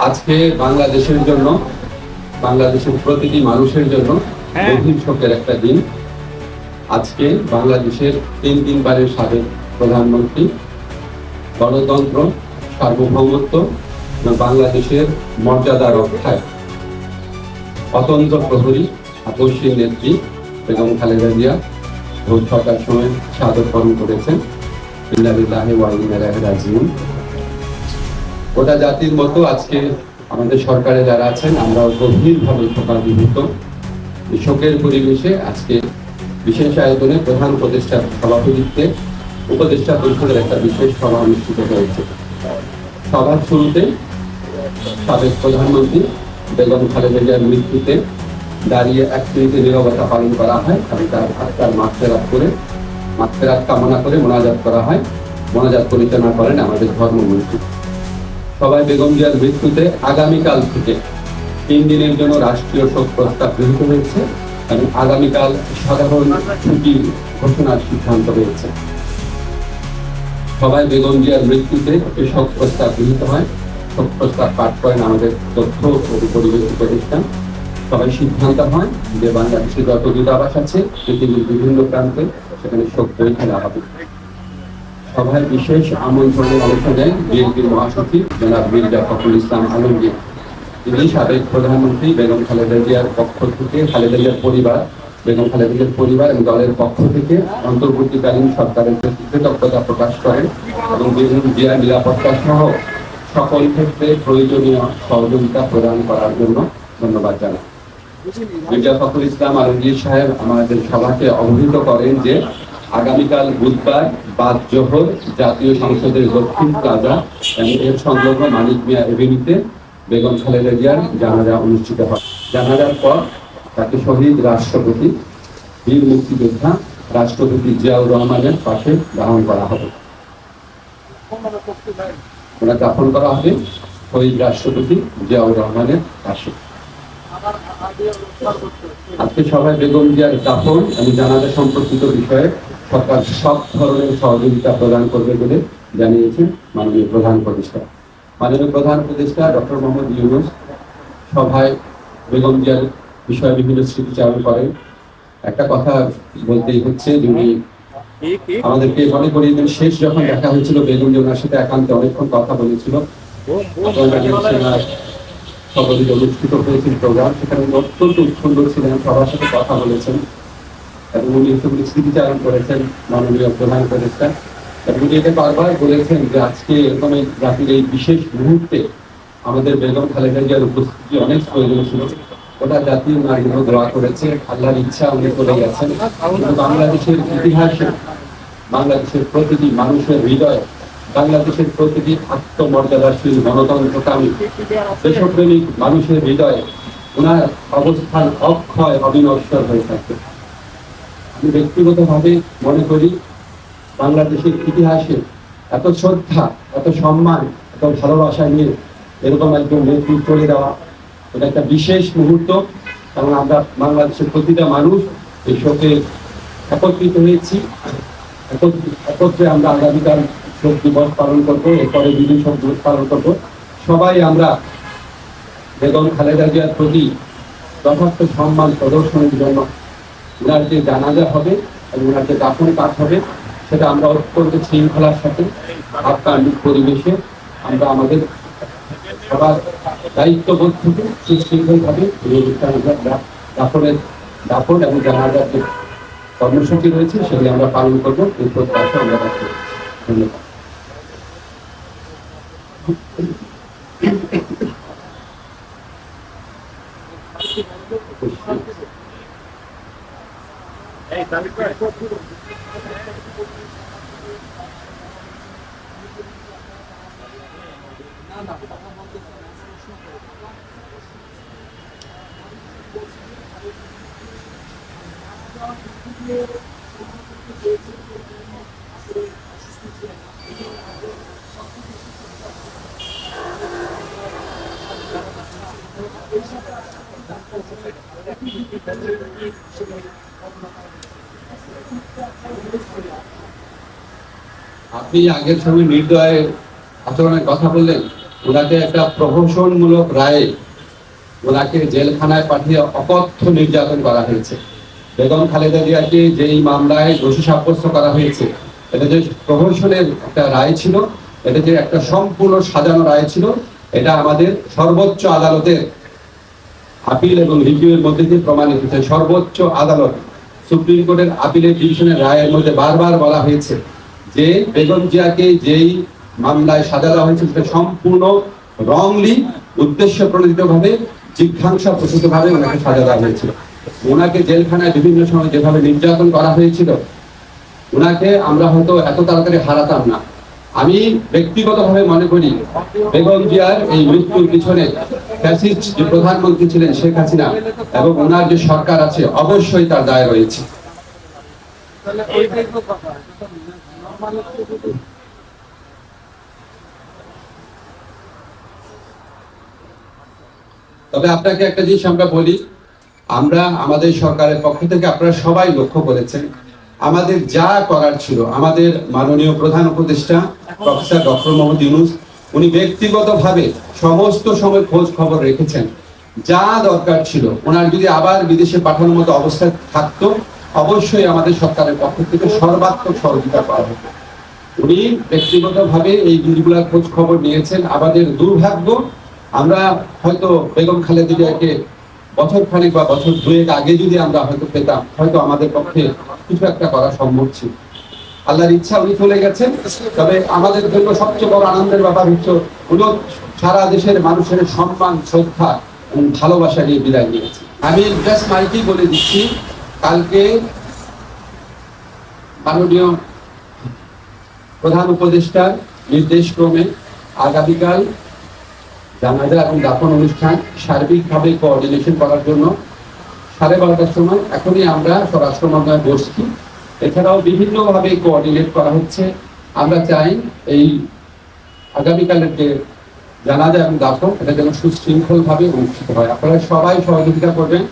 আজকে বাংলাদেশের জন্য, বাংলাদেশের প্রতিটি মানুষের জন্য গভীর শোকের একটা দিন। আজকে বাংলাদেশের 3 বারের সাবেক প্রধানমন্ত্রী, গণতন্ত্র, সার্বভৌমত্ব এবং বাংলাদেশের মর্যাদা রক্ষায় অতন্ত্র প্রহরী আপসীর নেত্রী বেগম খালেদা জিয়া ভোর 6টার সময় শাহাদত বরণ করেছেন। ইন্না লিল্লাহি ওয়া ইন্না ইলাইহি রাজিউন। গোটা জাতির মতো আজকে আমাদের সরকারে যারা আছেন আমরাও গভীরভাবে শোকাভিভূত। এই শোকের পরিবেশে আজকে বিশেষ আয়োজনে প্রধান উপদেষ্টার সভাপতিত্বে উপদেষ্টা পরিষদের একটা বিশেষ সভা অনুষ্ঠিত হয়েছে। সভার শুরুতে সাবেক প্রধানমন্ত্রী বেগম খালেদা জিয়ার মৃত্যুতে দাঁড়িয়ে 1 মিনিটের নীরবতা পালন করা হয় এবং তার আত্মার মাগফিরাত কামনা করে মোনাজাত করা হয়। মোনাজাত পরিচালনা করেন আমাদের ধর্মমন্ত্রী। সবাই বেগম জিয়ার মৃত্যুতে আগামীকাল থেকে 3 দিনের জন্য রাষ্ট্রীয় শোক প্রস্তাব গৃহীত হয়েছে এবং আগামীকাল সাধারণ ছুটি ঘোষণার সিদ্ধান্ত হয়েছে। সবাই বেগম জিয়ার মৃত্যুতে এই শোক প্রস্তাব গৃহীত হয়। শোক প্রস্তাব পাঠ করেন আমাদের তথ্য ও পরিবেশ উপদেষ্টা। সবাই সিদ্ধান্ত হয় যে বাংলাদেশের যত দূতাবাস আছে পৃথিবীর বিভিন্ন প্রান্তে সেখানে শোক বই খেলা হবে। সভায় বিশেষ আমন্ত্রণে অংশ নেন বিএনপির মহাসচিব জনাব মির্জা ফখরুল ইসলাম আলমগীর। তিনি সাবেক প্রধানমন্ত্রী বেগম খালেদা জিয়ার পক্ষ থেকে, খালেদা জিয়ার পরিবার, বেগম খালেদা জিয়ার পরিবার এবং দলের পক্ষ থেকে অন্তর্বর্তীকালীন সরকারের প্রতি কৃতজ্ঞতা প্রকাশ করেন এবং বেগম জিয়ার নিরাপত্তা সহ সকল ক্ষেত্রে প্রয়োজনীয় সহযোগিতা প্রদান করার জন্য ধন্যবাদ জানান। মির্জা ফখরুল ইসলাম আলমগীর সাহেব আমাদের সভাকে অবহিত করেন যে আগামীকাল বুধবার বাদ জোহর জাতীয় সংসদের দক্ষিণ প্লাজা এবং এর সংলগ্ন মানিক মিয়া এভিনিউতে বেগম খালেদা জিয়ার জানাজা অনুষ্ঠিত হয়। জানাজার পর তাকে শহীদ রাষ্ট্রপতি, বীর মুক্তিযোদ্ধা রাষ্ট্রপতি জিয়াউর রহমানের পাশে দাফন করা হবে। ওনাকে দাফন করা হবে শহীদ রাষ্ট্রপতি জিয়াউর রহমানের পাশে। আজকে সবাই বেগম জিয়ার দাফন এবং জানাজা সম্পর্কিত বিষয়ে সরকার সব ধরনের সহযোগিতা প্রদান করবে বলে জানিয়েছেন মাননীয় প্রধান উপদেষ্টা। মাননীয় প্রধান উপদেষ্টা ডক্টর মোহাম্মদ ইউনূস সভায় বেগম জিয়ার বিষয়ে বিভিন্ন স্মৃতিচারণ করেন। একটা কথা বলতেই হচ্ছে, যিনি আমাদেরকে মনে করিয়ে দেন শেষ যখন দেখা হয়েছিল বেগম জিয়া ওনার সাথে একান্তে অনেকক্ষণ কথা বলেছিল। সর্বদিন অনুষ্ঠিত হয়েছিল প্রোগ্রাম, সেখানে অত্যন্ত উৎফুল্ল ছিলেন, সবার সাথে কথা বলেছেন এবং উনি সেগুলি স্মৃতিচারণ করেছেন মাননীয় প্রধান উপদেষ্টা। এবং উনি এটা বারবার বলেছেন যে আজকে এরকম জাতির এই বিশেষ মুহূর্তে আমাদের বেগম খালেদা জিয়ার উপস্থিতি অনেক প্রয়োজন ছিল। ওটা জাতি ওনার জন্য দোয়া করেছে, আল্লাহর ইচ্ছা উনি করে গেছেন। বাংলাদেশের ইতিহাসে, বাংলাদেশের প্রতিটি মানুষের হৃদয়ে, বাংলাদেশের প্রতিটি আত্মমর্যাদাশীল গণতন্ত্রকামী দেশপ্রেমিক মানুষের হৃদয়ে ওনার অবস্থান অক্ষয় অবিনশ্বর হয়ে থাকে। আমি ব্যক্তিগতভাবে মনে করি বাংলাদেশের ইতিহাসে এত শ্রদ্ধা, এত সম্মান, এত ভালোবাসা নিয়ে এরকম একজন নেতৃত্ব চলে দেওয়া এটা একটা বিশেষ মুহূর্ত এবং আমরা বাংলাদেশের প্রতিটা মানুষ এই শোকে একত্রিত হয়েছি। একত্রে আমরা আগামীকাল শোক দিবস পালন করবো, এরপরে বিজয় শোক দিবস পালন করবো। সবাই আমরা বেগম খালেদা জিয়ার প্রতি যথার্থ সম্মান প্রদর্শনের জন্য ওনার যে জানাজা হবে এবং ওনার যে দাফন কাজ হবে সেটা আমরা অত্যন্ত শৃঙ্খলার সাথে আত্মান্বিক পরিবেশে আমরা আমাদের সবার দায়িত্ববোধ থেকে সুশৃঙ্খলভাবে দাফন এবং জানাজার যে কর্মসূচি রয়েছে সেগুলি আমরা পালন করবো। এই প্রত্যাশা আমরা রাখবো। ধন্যবাদ। আপনি আগের সময় নির্দয় আচরণের কথা বললেন, ওনাকে একটা প্রহসনমূলক রায়ে ওনাকে জেলখানায় পাঠিয়ে অকথ্য নির্যাতন করা হয়েছে। বেগম খালেদা জিয়াকে যেই মামলায় দোষী সাব্যস্ত করা হয়েছে, এটা যে প্রহসনের একটা রায় ছিল, এটা যে একটা সম্পূর্ণ সাজানো রায় ছিল, এটা আমাদের সর্বোচ্চ আদালতের আপিল এবং রিভিউয়ের মধ্যে দিয়ে প্রমাণিত হয়েছে। সর্বোচ্চ আদালত সুপ্রিম কোর্টের আপিলের ডিভিশনের রায়ের মধ্যে বারবার বলা হয়েছে যে বেগম জিয়াকে যেই মামলায় সাজা দেওয়া হয়েছে সেটা সম্পূর্ণ রংলি, উদ্দেশ্য প্রণোদিতভাবে, জিজ্ঞাসা প্রসূতভাবে ওনাকে সাজা দেওয়া হয়েছিল। ওনাকে জেলখানায় বিভিন্ন সময় যেভাবে নির্যাতন করা হয়েছিল, ওনাকে আমরা হয়তো এত তাড়াতাড়ি হারাতাম না। আমি ব্যক্তিগতভাবে মনে করি বেগম জিয়ার এই মৃত্যুর পিছনে ফ্যাসিস্ট যে প্রধানমন্ত্রী ছিলেন শেখ হাসিনা এবং ওনার যে সরকার আছে, অবশ্যই তার দায় রয়েছে। তবে আপনাকে একটা জিনিস আমরা বলি, আমরা আমাদের সরকারের পক্ষ থেকে আপনারা সবাই লক্ষ্য করেছেন, আমাদের যা করার ছিল, আমাদের মাননীয় প্রধান উপদেষ্টা প্রফেসর ডক্টর মোহাম্মদ ইউনূস উনি ব্যক্তিগতভাবে সমস্ত সময় খোঁজ খবর রেখেছেন। যা দরকার ছিল, ওনার যদি আবার বিদেশে পাঠানোর মতো অবস্থা থাকতো, অবশ্যই আমাদের সরকারের পক্ষ থেকে সর্বাত্মক সহযোগিতা করা হতো। উনি ব্যক্তিগতভাবে এই জিনিসগুলোর খোঁজ খবর নিয়েছেন। আমাদের দুর্ভাগ্য, আমরা হয়তো বেগম খালেদা জিয়াকে বছর খানেক বা বছর দুয়েক আগে যদি আমরা হয়তো পেতাম, হয়তো আমাদের পক্ষে কিছু একটা করা সম্ভব ছিল। আল্লাহর ইচ্ছা উনি চলে গেছেন। তবে আমাদের জন্য সবচেয়ে বড় আনন্দের ব্যাপার হচ্ছে উনি সারা দেশের মানুষের সম্মান, শ্রদ্ধা এবং ভালোবাসা নিয়ে বিদায় নিয়েছে। আমি জাস্ট মাইকেই বলে দিচ্ছি, কালকে মাননীয় প্রধান উপদেষ্টার নির্দেশ ক্রমে আগামীকাল জানাজা এবং দাফন অনুষ্ঠান সার্বিকভাবে কোঅর্ডিনেশন করার জন্য 12:30টার সময় এখনই আমরা স্বরাষ্ট্র মন্ত্রণালয়ে বসছি। এছাড়াও বিভিন্নভাবে কোঅর্ডিনেট করা হচ্ছে। আমরা চাই এই আগামীকালের যে জানাজা এবং দাফন, এটা যেন সুশৃঙ্খলভাবে অনুষ্ঠিত হয়। আপনারা সবাই সহযোগিতা করবেন।